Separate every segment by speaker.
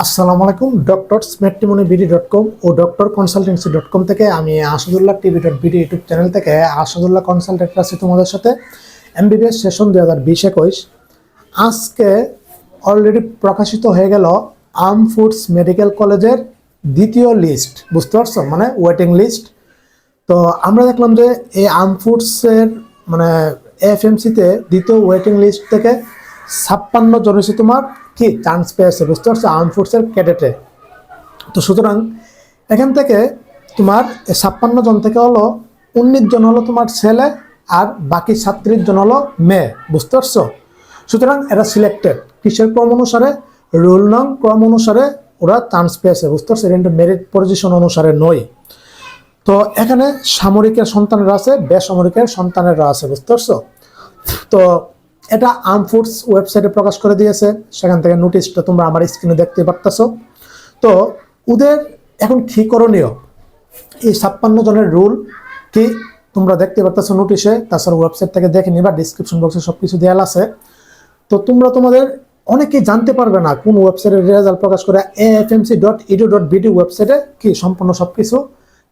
Speaker 1: আসসালামু আলাইকুম। ডক্টরসম্যাট্রিমনিবিডি.কম ও ডক্টরকনসালটেন্সি.কম থেকে আমি আসাদুল্লাহ টিভি.বিডি ইউটিউব চ্যানেল থেকে আসাদুল্লাহ কনসালটেন্ট আছি তোমাদের সাথে। এমবিবিএস সেশন 2020-21 আজকে অলরেডি প্রকাশিত হয়ে গেল আর্ম ফোর্স মেডিকেল কলেজের দ্বিতীয় লিস্ট। বুঝতে পারছো, মানে ওয়েটিং লিস্ট। তো আমরা দেখলাম যে এই আর্ম ফোর্সের মানে এফএমসিতে দ্বিতীয় ওয়েটিং লিস্ট থেকে 56 জন হচ্ছে তোমার কি চান্স পেয়েছে। বুঝতে পারছো, আর্ম ফোর্সের ক্যাডেটে। তো সুতরাং এখান থেকে তোমার 56 জন থেকে হলো 19 জন হলো তোমার ছেলে আর বাকি 37 জন হলো মেয়ে। বুঝতে পারছো, সুতরাং এরা সিলেক্টেড কিসের ক্রম অনুসারে, রোল নং ক্রম অনুসারে ওরা চান্স পেয়েছে। বুঝতে পারছো, এটা কিন্তু মেরিট পজিশন অনুসারে নয়। তো এখানে সামরিকের সন্তানেরা আছে, বেসামরিকের সন্তানেরা আছে। বুঝতে পারছো, তো এটা আর্ম ফোর্স ওয়েবসাইটে প্রকাশ করে দিয়েছে। সেখান থেকে নোটিশটা তোমরা আমার স্ক্রিনে দেখতে পারতেছো। তো ওদের এখন কি করণীয়, এই 56 জনের রুল কি তোমরা দেখতে পারতেছো নোটিশে। তাছাড়া ওয়েবসাইট থেকে দেখে নিবা, ডিসক্রিপশন বক্সে সবকিছু দেওয়া আছে। তো তোমরা তোমাদের অনেকেই জানতে পারবে না কোন ওয়েবসাইটের রেজাল্ট প্রকাশ করে। afmc.edu.bd ওয়েবসাইটে কি সম্পূর্ণ সবকিছু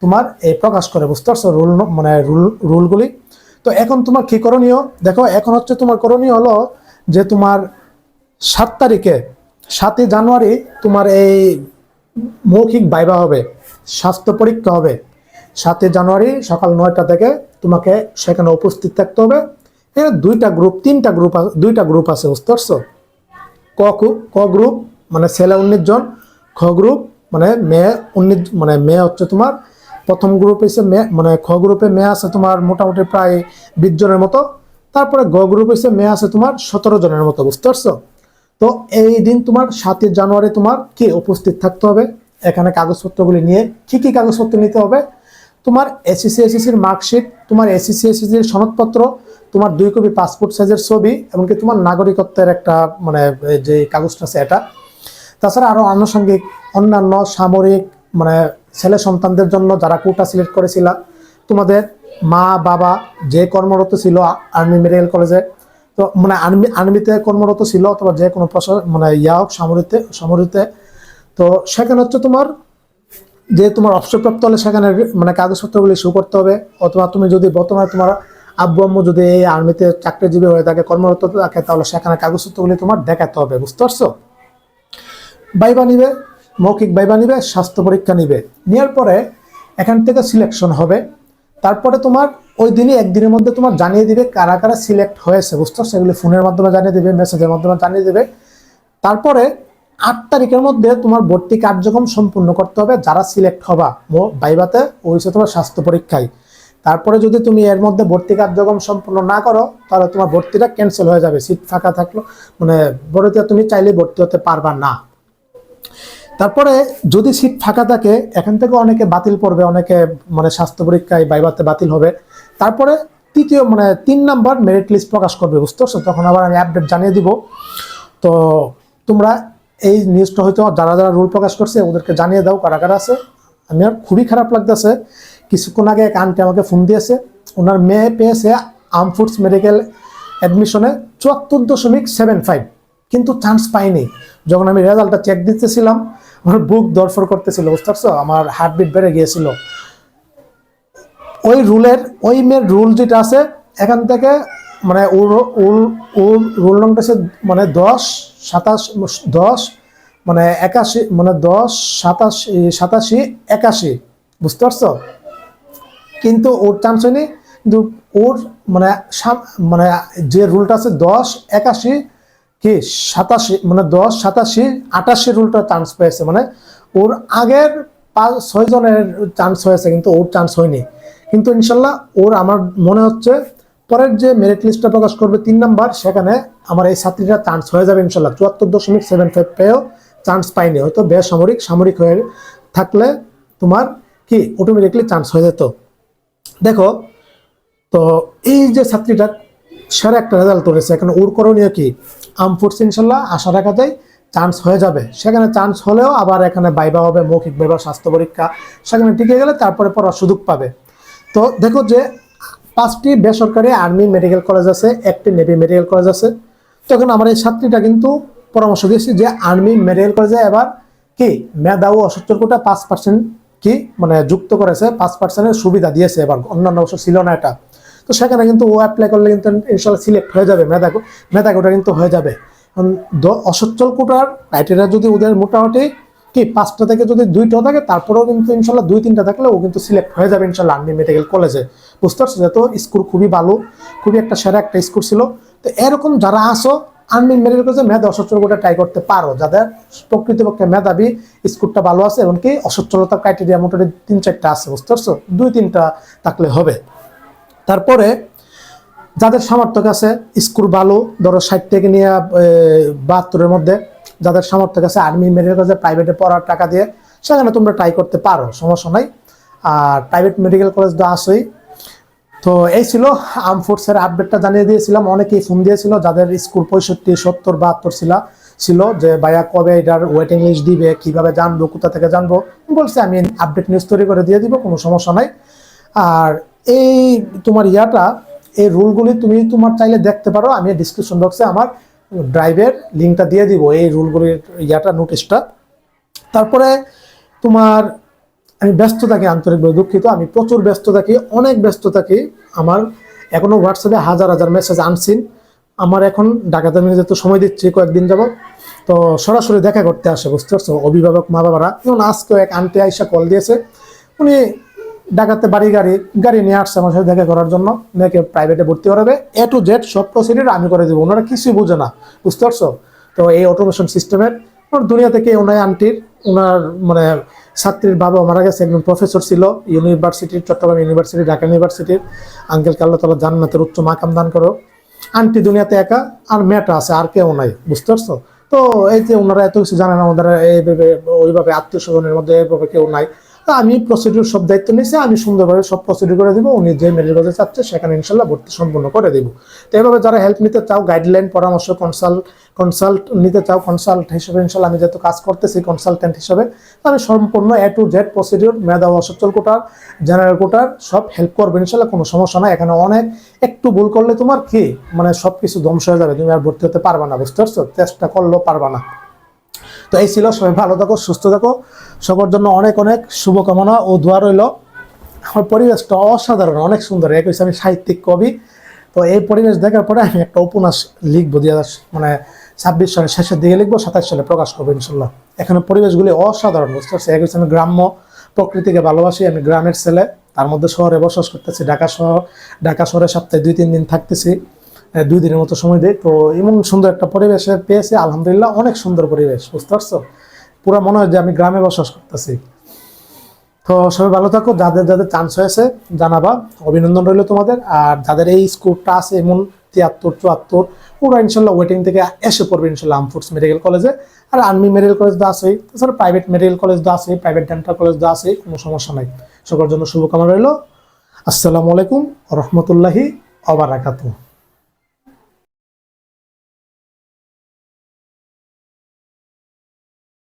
Speaker 1: তোমার এই প্রকাশ করে। বুঝতে পারছো রুল, মানে রুলগুলি। তো এখন তোমার কি করণীয় দেখো, এখন হচ্ছে তোমার করণীয় হলো যে তোমার 7 তারিখে 7ই জানুয়ারি তোমার এই মৌখিক ভাইভা হবে, স্বাস্থ্য পরীক্ষা হবে। 7ই জানুয়ারি সকাল 9টা থেকে তোমাকে সেখানে উপস্থিত থাকতে হবে। এখানে দুইটা গ্রুপ আছে। বুঝতে পারছো, ক গ্রুপ মানে ছেলে 19 জন, খ গ্রুপ মানে মেয়ে 19, মানে মেয়ে হচ্ছে তোমার প্রথম গ্রুপ হচ্ছে মেয়ে, মানে খ গ্রুপে মেয়ে আছে তোমার মোটামুটি প্রায় 20 জনের মতো। তারপরে গ গ্রুপ হচ্ছে মেয়ে আছে তোমার 17 জনের মতো। বুঝতে পারছো, তো এই দিন তোমার 7ই জানুয়ারি তোমার কি উপস্থিত থাকতে হবে। এখানে কাগজপত্রগুলি নিয়ে কি কি কাগজপত্র নিতে হবে, তোমার এসএসসির মার্কশিট, তোমার এসএসসির সনদপত্র, তোমার 2 কপি পাসপোর্ট সাইজের ছবি, এমনকি তোমার নাগরিকত্বের একটা মানে যে কাগজটা আছে এটা। তাছাড়া আরো আনুষঙ্গিক অন্যান্য সামরিক মানে ছেলে সন্তানদের জন্য যারা কোটা সিলেক্ট করেছিল, তোমাদের মা বাবা যে কর্মরত ছিল আর্মি মেডিকেল কলেজে, তো মানে আর্মিতে কর্মরত ছিল অথবা যে কোনো মানে হোক সামরিতে, তো সেখানে হচ্ছে তোমার যে তোমার অবসরপ্রাপ্ত হলে সেখানে মানে কাগজপত্রগুলি শো করতে হবে। অথবা তুমি যদি বর্তমানে তোমার আব্বু আম্মু যদি এই আর্মিতে চাকরিজীবী হয়ে থাকে, কর্মরত থাকে, তাহলে সেখানে কাগজপত্রগুলি তোমার দেখাতে হবে। বুঝতে পারছো, ভাইবা নিবে, মৌখিক ভাইবা নিবে, স্বাস্থ্য পরীক্ষা নিবে, নেওয়ার পরে এখান থেকে সিলেকশন হবে। তারপরে তোমার ওই দিনই একদিনের মধ্যে তোমার জানিয়ে দিবে কারা কারা সিলেক্ট হয়েছে। বুঝতে পারছো, সেগুলি ফোনের মাধ্যমে জানিয়ে দেবে, মেসেজের মাধ্যমে জানিয়ে দেবে। তারপরে 8 তারিখের মধ্যে তোমার ভর্তি কার্যক্রম সম্পূর্ণ করতে হবে যারা সিলেক্ট হবা ভাইবাতে, ওই তোমার স্বাস্থ্য পরীক্ষায়। তারপরে যদি তুমি এর মধ্যে ভর্তি কার্যক্রম সম্পূর্ণ না করো, তাহলে তোমার ভর্তিটা ক্যান্সেল হয়ে যাবে। সিট ফাঁকা থাকলো মানে ভর্তিতে তুমি চাইলে ভর্তি হতে পারবা না। তারপরে যদি সিট ফাঁকা থাকে, এখান থেকে অনেকে বাতিল পড়বে, অনেকে মানে স্বাস্থ্য পরীক্ষায় ভাইভাতে বাতিল হবে। তারপরে তৃতীয় মানে 3 নাম্বার মেরিট লিস্ট প্রকাশ করবে। বুঝতে পারছো, তখন আবার আমি আপডেট জানিয়ে দিব। তো তোমরা এই নিউজটা হয়তো যারা যারা রুল প্রকাশ করছে ওদেরকে জানিয়ে দাও কারা কারা আছে। আমি আর খুবই খারাপ লাগতেছে, কিছুক্ষণ আগে এক আন্টি আমাকে ফোন দিয়েছে, ওনার মেয়ে পেয়েছে আর্ম ফোর্স মেডিকেল অ্যাডমিশনে 74.75, কিন্তু চান্স পাইনি। যখন আমি রেজাল্টটা চেক দিতেছিলাম আমার বুক দরফর করতেছিল। বুঝতে পারছো, আমার হার্টবিট বেড়ে গিয়েছিল। ওই মেয়ের রুল যেটা আছে এখান থেকে মানে ওর রুল নংটা আছে মানে 10 মানে 81 মানে 10 87 81। বুঝতে পারছো, কিন্তু ওর চান্স হয়নি। কিন্তু ওর মানে মানে যে রুলটা আছে 10 81 কি 87 মানে 10 87 88 রুলটা চান্স পেয়েছে। মানে ওর আগের 5-6 জনের চান্স হয়েছে, কিন্তু ওর চান্স হয়নি। কিন্তু ইনশাল্লাহ ওর আমার মনে হচ্ছে পরের যে মেরিট লিস্টটা প্রকাশ করবে 3 নাম্বার, সেখানে আমার এই ছাত্রীরা চান্স হয়ে যাবে ইনশাল্লাহ। 74.75 পেয়েও চান্স পাইনি, হয়তো সামরিক হয়ে থাকলে তোমার কি অটোমেটিকলি চান্স হয়ে যেত। দেখো, তো এই যে ছাত্রীটা সেরা একটা রেজাল্ট করেছে, এখন ওর করণীয় কি, আর্ম ফোর্স ইনশাল্লাহ আশা রাখা যায় চান্স হয়ে যাবে। সেখানে চান্স হলেও আবার এখানে ভাইভা হবে, মৌখিক ভাইভা, স্বাস্থ্য পরীক্ষা, সেখানে টিকে গেলে তারপরে পড়ার সুযোগ পাবে। তো দেখো যে 5টি বেসরকারি আর্মি মেডিকেল কলেজ আছে, 1টি নেভি মেডিকেল কলেজ আছে। তখন আমার এই ছাত্রীটা কিন্তু পরামর্শ দিয়েছি যে আর্মি মেডিকেল কলেজে এবার কি মেধা ও অসচ্ছল কোটা 5% কি মানে যুক্ত করেছে, 5%-এর সুবিধা দিয়েছে, এবার অন্যান্য বছর ছিল না এটা। তো সেখানে কিন্তু ও অ্যাপ্লাই করলে কিন্তু ইনশাল্লাহ সিলেক্ট হয়ে যাবে, মেধা কোটা কিন্তু হয়ে যাবে। অসচ্ছল কোটার ক্রাইটেরিয়া যদি ওদের মোটামুটি কি 5টা থেকে যদি 2টা থাকে, তারপরেও কিন্তু ইনশাল্লাহ 2-3টা থাকলে ও কিন্তু সিলেক্ট হয়ে যাবে ইনশাল্লাহ আর্মি মেডিকেল কলেজে। বুঝতে পারছো? যেহেতু স্কুল খুবই ভালো, খুবই একটা সেরা একটা স্কুল ছিল। তো এরকম যারা আসো আর্মি মেডিকেল কলেজে মেধা অসচ্ছল কোটা ট্রাই করতে পারো, যাদের প্রকৃতপক্ষে মেধাবী, স্কুলটা ভালো আছে, এমনকি অসচ্ছলতার ক্রাইটেরিয়া মোটামুটি 3-4টা আছে। বুঝতে পারছো? 2-3টা থাকলে হবে। তারপরে যাদের সামর্থ্য আছে, স্কুল ভালো, ধরো 60 থেকে নিয়ে 72-এর মধ্যে, যাদের সামর্থ্য আছে আর্মি মেডিকেল কলেজে প্রাইভেটে পড়ার টাকা দিয়ে, সেখানে তোমরা ট্রাই করতে পারো, সমস্যা নাই। আর প্রাইভেট মেডিকেল কলেজ তো আসেই। তো এই ছিল আর্ম ফোর্সের আপডেটটা জানিয়ে দিয়েছিলাম। অনেকেই ফোন দিয়েছিল যাদের স্কুল 65, 70, 72 ছিল যে ভাইয়া কবে এটার ওয়েটিং লিস্ট দিবে, কিভাবে জানবো, কোথা থেকে জানবো। বলছে আমি আপডেট নিউজ তৈরি করে দিয়ে দিব, কোনো সমস্যা নাই। আর এই তোমার এই রুলগুলি তুমি তোমার চাইলে দেখতে পারো, আমি ডিসক্রিপশন বক্সে আমার ড্রাইভের লিঙ্কটা দিয়ে দিব, এই রুলগুলির নোটিশটা। তারপরে তোমার আমি ব্যস্ত থাকি, আন্তরিকভাবে দুঃখিত, আমি প্রচুর ব্যস্ত থাকি, অনেক ব্যস্ত থাকি। আমার এখনো হোয়াটসঅ্যাপে হাজার হাজার মেসেজ আনসিন। আমার এখন ঢাকাতে আমি যেহেতু সময় দিচ্ছি কয়েকদিন যাব, তো সরাসরি দেখা করতে আসে। বুঝতে পারছো? অভিভাবক মা বাবারা, যেমন আজকেও এক আন্টি আইসা কল দিয়েছে, উনি ঢাকাতে গাড়ি নিয়ে আসছে আমার সাথে দেখা করার জন্য, মেয়েকে প্রাইভেটে ভর্তি করাবে। A to Z সব প্রসিডিউর আমি করে দেবো, ওনারা কিছুই বুঝে না। বুঝতে পারছো? তো এই অটোমেশন সিস্টেমের দুনিয়া থেকে ওনার আন্টির, ওনার মানে ছাত্রীর বাবা মারা গেছে, একজন প্রফেসর ছিল ইউনিভার্সিটির, চট্টগ্রাম ইউনিভার্সিটি, ঢাকা ইউনিভার্সিটির। আঙ্কেলকে আল্লাহ তাআলা জান্নাতের উচ্চ মাকাম দান করো। আন্টি দুনিয়াতে একা, আর মেয়েটা আছে, আর কেউ নাই। বুঝতে পারছো? তো এই যে ওনারা এত কিছু জানেন, আমাদের এইভাবে ওইভাবে আত্মীয় স্বজনের মধ্যে এইভাবে কেউ নাই। তো আমি প্রসিডিউর সব দায়িত্ব নিয়েছি, আমি সুন্দরভাবে সব প্রসিডিউর করে দিব। উনি যে মেডিকেল কলেজে চাচ্ছে সেখানে ইনশাল্লাহ ভর্তি সম্পূর্ণ করে দিব। তো এভাবে যারা হেল্প নিতে চাও, গাইডলাইন, পরামর্শ, কনসাল্ট নিতে চাও, কনসাল্ট হিসেবে ইনশাল্লাহ আমি যেহেতু কাজ করতেছি কনসালটেন্ট হিসেবে, আমি সম্পূর্ণ A to Z প্রসিডিউর, মেধা ও অসচ্ছল কোটার, জেনারেল কোটার সব হেল্প করবো ইনশাল্লাহ, কোনো সমস্যা নাই। এখানে একটু ভুল করলে তোমার কি মানে সবকিছু ধ্বংস হয়ে যাবে, তুমি আর ভর্তি হতে পারবা না। বুঝতে পারছো? চেষ্টা করলেও পারবা না। তো এই ছিল, সবাই ভালো থাকো, সুস্থ থাকো, সবার জন্য অনেক অনেক শুভকামনা ও দোয়া রইল। আমার পরিবেশটা অসাধারণ, অনেক সুন্দর। এক হচ্ছে আমি সাহিত্যিক কবি, তো এই পরিবেশ দেখার পরে আমি একটা উপন্যাস লিখবো, মানে 26 সালের শেষের দিকে লিখবো, 27 সালে প্রকাশ করবো ইনশাল্লাহ। এখানে পরিবেশগুলি অসাধারণ। বুঝতে পারছি? এক হচ্ছে আমি গ্রাম্য প্রকৃতিকে ভালোবাসি, আমি গ্রামের ছেলে, তার মধ্যে শহরে বসবাস করতেছি। ঢাকা শহরে সপ্তাহে 2-3 দিন থাকতেছি, 2 দিনের মতো সময় দেয়। তো এমন সুন্দর একটা পরিবেশে পেয়েছি, আলহামদুলিল্লাহ, অনেক সুন্দর পরিবেশ। বুঝতে পারছো? পুরো মনে হয় যে আমি গ্রামে বসবাস করতেছি। তো সবাই ভালো থাকো, যাদের যাদের চান্স হয়েছে জানাবা, অভিনন্দন রইল তোমাদের। আর যাদের এই স্কোপটা আছে এমন 73, 74, ওরা ইনশাল্লাহ ওয়েটিং থেকে এসে পড়বে ইনশাল্লাহ আর্ম ফোর্স মেডিকেল কলেজে। আর আর্মি মেডিকেল কলেজ তো আছেই, তাছাড়া প্রাইভেট মেডিকেল কলেজ তো আছেই, প্রাইভেট ডেন্টাল কলেজ তো আছেই, কোনো সমস্যা নাই। সকলের জন্য শুভকামনা রইল। আসসালামু আলাইকুম রহমতুল্লাহি ওয়া বারাকাতুহু।